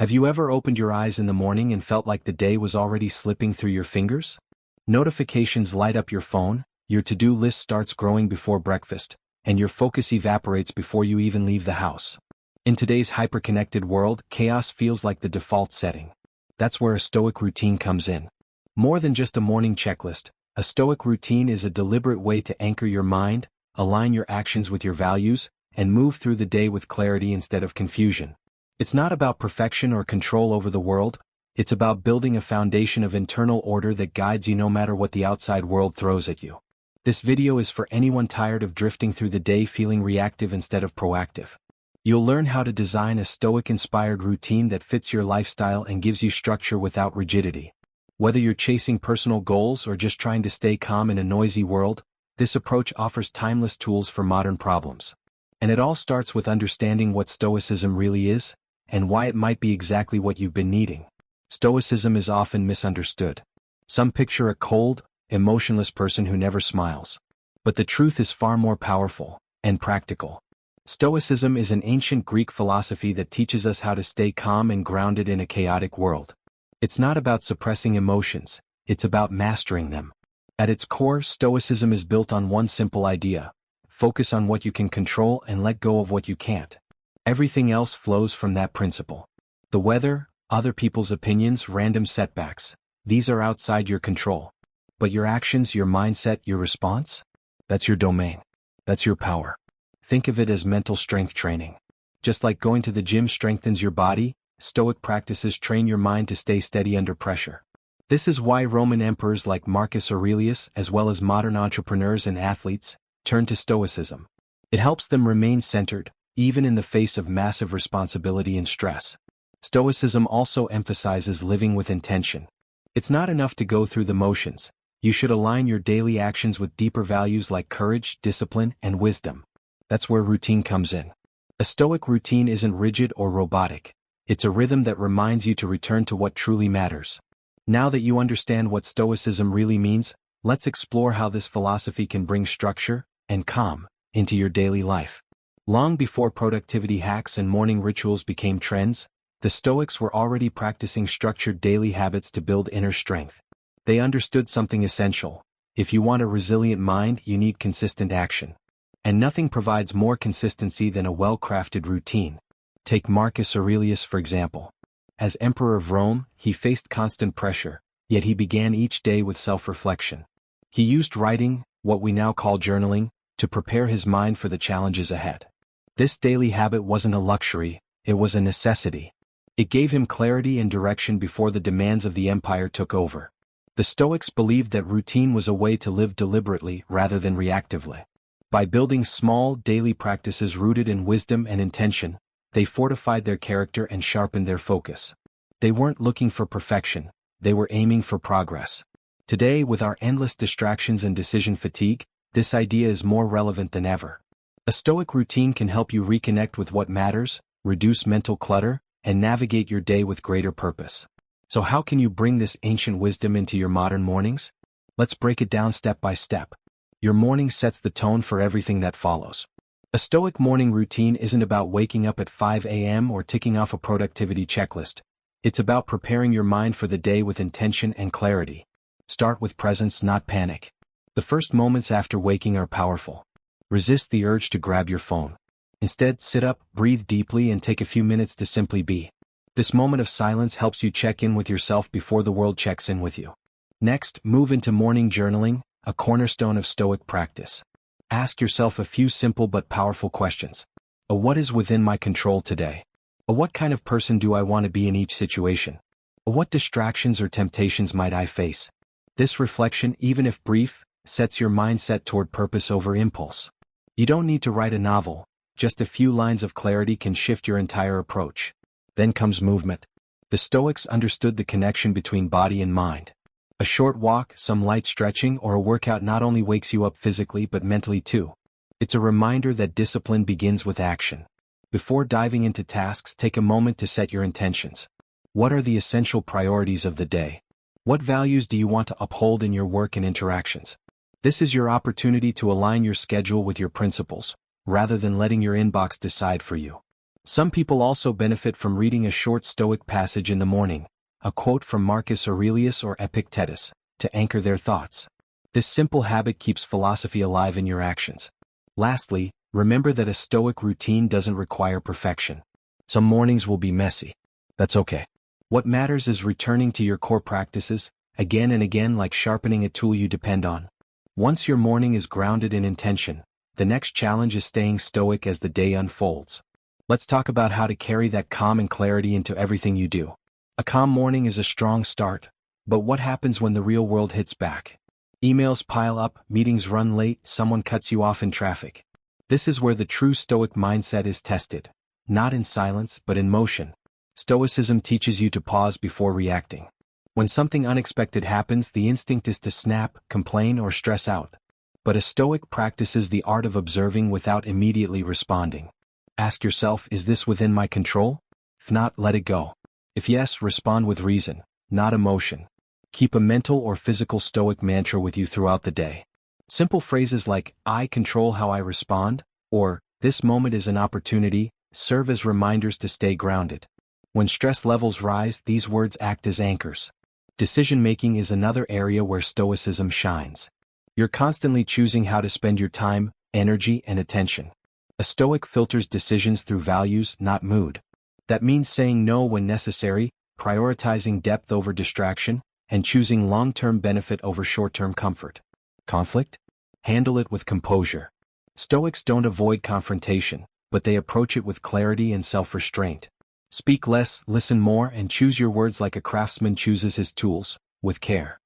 Have you ever opened your eyes in the morning and felt like the day was already slipping through your fingers? Notifications light up your phone, your to-do list starts growing before breakfast, and your focus evaporates before you even leave the house. In today's hyper-connected world, chaos feels like the default setting. That's where a Stoic routine comes in. More than just a morning checklist, a Stoic routine is a deliberate way to anchor your mind, align your actions with your values, and move through the day with clarity instead of confusion. It's not about perfection or control over the world, it's about building a foundation of internal order that guides you no matter what the outside world throws at you. This video is for anyone tired of drifting through the day feeling reactive instead of proactive. You'll learn how to design a Stoic-inspired routine that fits your lifestyle and gives you structure without rigidity. Whether you're chasing personal goals or just trying to stay calm in a noisy world, this approach offers timeless tools for modern problems. And it all starts with understanding what Stoicism really is, and why it might be exactly what you've been needing. Stoicism is often misunderstood. Some picture a cold, emotionless person who never smiles. But the truth is far more powerful and practical. Stoicism is an ancient Greek philosophy that teaches us how to stay calm and grounded in a chaotic world. It's not about suppressing emotions, it's about mastering them. At its core, Stoicism is built on one simple idea: focus on what you can control and let go of what you can't. Everything else flows from that principle. The weather, other people's opinions, random setbacks, these are outside your control. But your actions, your mindset, your response? That's your domain. That's your power. Think of it as mental strength training. Just like going to the gym strengthens your body, Stoic practices train your mind to stay steady under pressure. This is why Roman emperors like Marcus Aurelius, as well as modern entrepreneurs and athletes, turn to Stoicism. It helps them remain centered, even in the face of massive responsibility and stress. Stoicism also emphasizes living with intention. It's not enough to go through the motions. You should align your daily actions with deeper values like courage, discipline, and wisdom. That's where routine comes in. A Stoic routine isn't rigid or robotic. It's a rhythm that reminds you to return to what truly matters. Now that you understand what Stoicism really means, let's explore how this philosophy can bring structure and calm into your daily life. Long before productivity hacks and morning rituals became trends, the Stoics were already practicing structured daily habits to build inner strength. They understood something essential: if you want a resilient mind, you need consistent action. And nothing provides more consistency than a well-crafted routine. Take Marcus Aurelius for example. As emperor of Rome, he faced constant pressure, yet he began each day with self-reflection. He used writing, what we now call journaling, to prepare his mind for the challenges ahead. This daily habit wasn't a luxury, it was a necessity. It gave him clarity and direction before the demands of the empire took over. The Stoics believed that routine was a way to live deliberately rather than reactively. By building small, daily practices rooted in wisdom and intention, they fortified their character and sharpened their focus. They weren't looking for perfection, they were aiming for progress. Today, with our endless distractions and decision fatigue, this idea is more relevant than ever. A Stoic routine can help you reconnect with what matters, reduce mental clutter, and navigate your day with greater purpose. So how can you bring this ancient wisdom into your modern mornings? Let's break it down step by step. Your morning sets the tone for everything that follows. A Stoic morning routine isn't about waking up at 5 a.m. or ticking off a productivity checklist. It's about preparing your mind for the day with intention and clarity. Start with presence, not panic. The first moments after waking are powerful. Resist the urge to grab your phone. Instead, sit up, breathe deeply, and take a few minutes to simply be. This moment of silence helps you check in with yourself before the world checks in with you. Next, move into morning journaling, a cornerstone of Stoic practice. Ask yourself a few simple but powerful questions. What is within my control today? What kind of person do I want to be in each situation? What distractions or temptations might I face? This reflection, even if brief, sets your mindset toward purpose over impulse. You don't need to write a novel, just a few lines of clarity can shift your entire approach. Then comes movement. The Stoics understood the connection between body and mind. A short walk, some light stretching, or a workout not only wakes you up physically but mentally too. It's a reminder that discipline begins with action. Before diving into tasks, take a moment to set your intentions. What are the essential priorities of the day? What values do you want to uphold in your work and interactions? This is your opportunity to align your schedule with your principles, rather than letting your inbox decide for you. Some people also benefit from reading a short Stoic passage in the morning, a quote from Marcus Aurelius or Epictetus, to anchor their thoughts. This simple habit keeps philosophy alive in your actions. Lastly, remember that a Stoic routine doesn't require perfection. Some mornings will be messy. That's okay. What matters is returning to your core practices, again and again, like sharpening a tool you depend on. Once your morning is grounded in intention, the next challenge is staying stoic as the day unfolds. Let's talk about how to carry that calm and clarity into everything you do. A calm morning is a strong start, but what happens when the real world hits back? Emails pile up, meetings run late, someone cuts you off in traffic. This is where the true Stoic mindset is tested, not in silence but in motion. Stoicism teaches you to pause before reacting. When something unexpected happens, the instinct is to snap, complain, or stress out. But a Stoic practices the art of observing without immediately responding. Ask yourself, is this within my control? If not, let it go. If yes, respond with reason, not emotion. Keep a mental or physical Stoic mantra with you throughout the day. Simple phrases like, I control how I respond, or, this moment is an opportunity, serve as reminders to stay grounded. When stress levels rise, these words act as anchors. Decision-making is another area where Stoicism shines. You're constantly choosing how to spend your time, energy, and attention. A Stoic filters decisions through values, not mood. That means saying no when necessary, prioritizing depth over distraction, and choosing long-term benefit over short-term comfort. Conflict? Handle it with composure. Stoics don't avoid confrontation, but they approach it with clarity and self-restraint. Speak less, listen more, and choose your words like a craftsman chooses his tools, with care.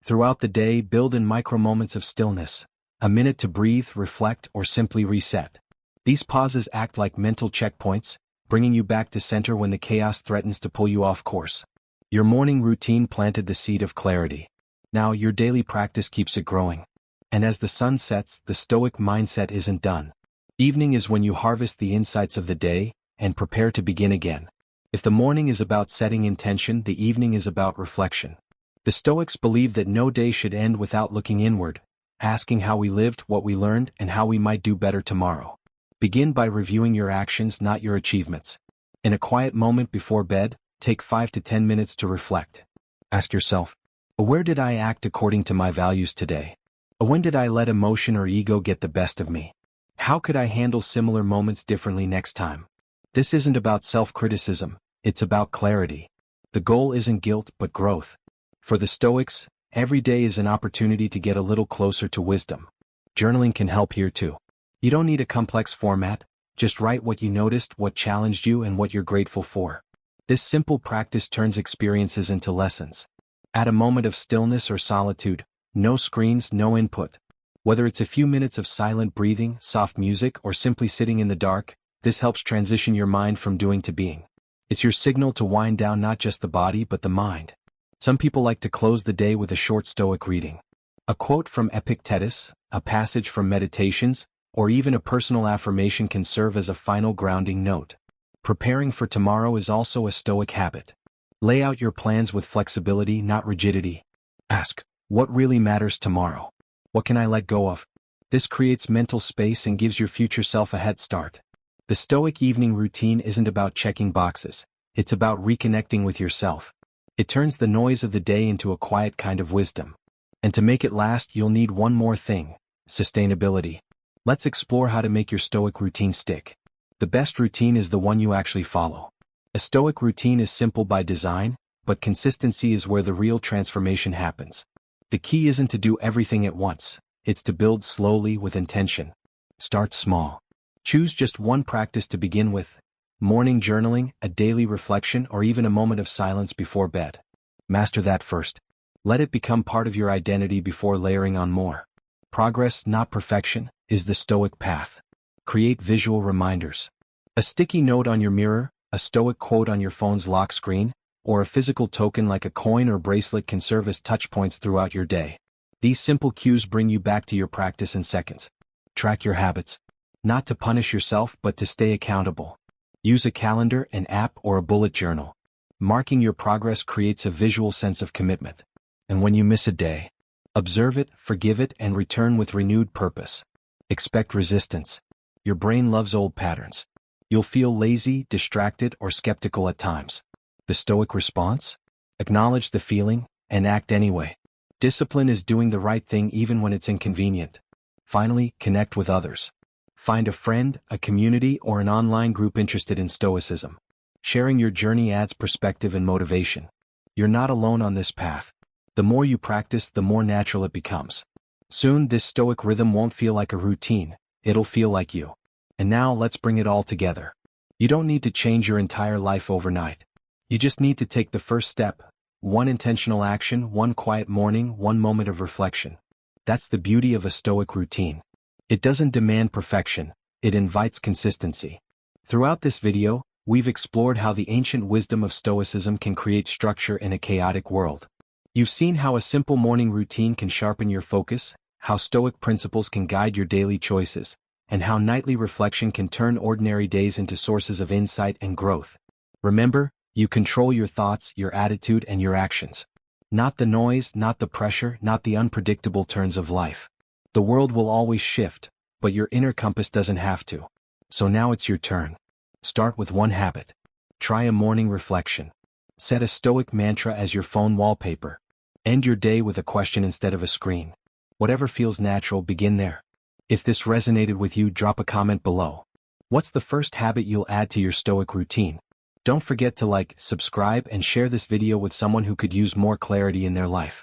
Throughout the day, build in micro-moments of stillness, a minute to breathe, reflect, or simply reset. These pauses act like mental checkpoints, bringing you back to center when the chaos threatens to pull you off course. Your morning routine planted the seed of clarity. Now your daily practice keeps it growing. And as the sun sets, the Stoic mindset isn't done. Evening is when you harvest the insights of the day and prepare to begin again. If the morning is about setting intention, the evening is about reflection. The Stoics believe that no day should end without looking inward, asking how we lived, what we learned, and how we might do better tomorrow. Begin by reviewing your actions, not your achievements. In a quiet moment before bed, take 5 to 10 minutes to reflect. Ask yourself, where did I act according to my values today? When did I let emotion or ego get the best of me? How could I handle similar moments differently next time? This isn't about self-criticism, it's about clarity. The goal isn't guilt but growth. For the Stoics, every day is an opportunity to get a little closer to wisdom. Journaling can help here too. You don't need a complex format, just write what you noticed, what challenged you, and what you're grateful for. This simple practice turns experiences into lessons. At a moment of stillness or solitude, no screens, no input. Whether it's a few minutes of silent breathing, soft music, or simply sitting in the dark, this helps transition your mind from doing to being. It's your signal to wind down not just the body but the mind. Some people like to close the day with a short Stoic reading. A quote from Epictetus, a passage from Meditations, or even a personal affirmation can serve as a final grounding note. Preparing for tomorrow is also a Stoic habit. Lay out your plans with flexibility, not rigidity. Ask, what really matters tomorrow? What can I let go of? This creates mental space and gives your future self a head start. The Stoic evening routine isn't about checking boxes, it's about reconnecting with yourself. It turns the noise of the day into a quiet kind of wisdom. And to make it last, you'll need one more thing: sustainability. Let's explore how to make your Stoic routine stick. The best routine is the one you actually follow. A Stoic routine is simple by design, but consistency is where the real transformation happens. The key isn't to do everything at once, it's to build slowly with intention. Start small. Choose just one practice to begin with: morning journaling, a daily reflection, or even a moment of silence before bed. Master that first. Let it become part of your identity before layering on more. Progress, not perfection, is the Stoic path. Create visual reminders. A sticky note on your mirror, a Stoic quote on your phone's lock screen, or a physical token like a coin or bracelet can serve as touchpoints throughout your day. These simple cues bring you back to your practice in seconds. Track your habits. Not to punish yourself but to stay accountable. Use a calendar, an app, or a bullet journal. Marking your progress creates a visual sense of commitment. And when you miss a day, observe it, forgive it, and return with renewed purpose. Expect resistance. Your brain loves old patterns. You'll feel lazy, distracted, or skeptical at times. The Stoic response? Acknowledge the feeling, and act anyway. Discipline is doing the right thing even when it's inconvenient. Finally, connect with others. Find a friend, a community, or an online group interested in Stoicism. Sharing your journey adds perspective and motivation. You're not alone on this path. The more you practice, the more natural it becomes. Soon, this Stoic rhythm won't feel like a routine, it'll feel like you. And now, let's bring it all together. You don't need to change your entire life overnight. You just need to take the first step. One intentional action, one quiet morning, one moment of reflection. That's the beauty of a Stoic routine. It doesn't demand perfection, it invites consistency. Throughout this video, we've explored how the ancient wisdom of Stoicism can create structure in a chaotic world. You've seen how a simple morning routine can sharpen your focus, how Stoic principles can guide your daily choices, and how nightly reflection can turn ordinary days into sources of insight and growth. Remember, you control your thoughts, your attitude, and your actions. Not the noise, not the pressure, not the unpredictable turns of life. The world will always shift, but your inner compass doesn't have to. So now it's your turn. Start with one habit. Try a morning reflection. Set a Stoic mantra as your phone wallpaper. End your day with a question instead of a screen. Whatever feels natural, begin there. If this resonated with you, drop a comment below. What's the first habit you'll add to your Stoic routine? Don't forget to like, subscribe, and share this video with someone who could use more clarity in their life.